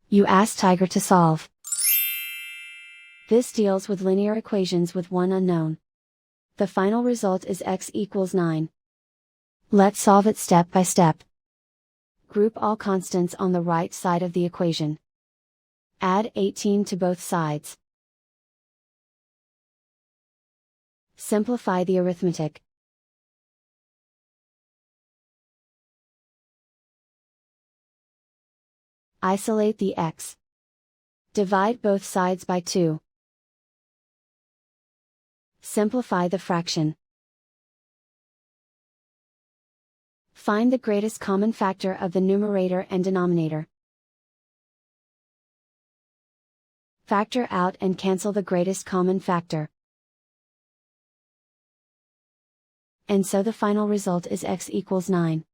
You ask Tiger to solve. This deals with linear equations with one unknown. The final result is x equals 9. Let's solve it step by step. Group all constants on the right side of the equation. Add 18 to both sides. Simplify the arithmetic. Isolate the x. Divide both sides by 2. Simplify the fraction. Find the greatest common factor of the numerator and denominator. Factor out and cancel the greatest common factor. And so the final result is x equals 9.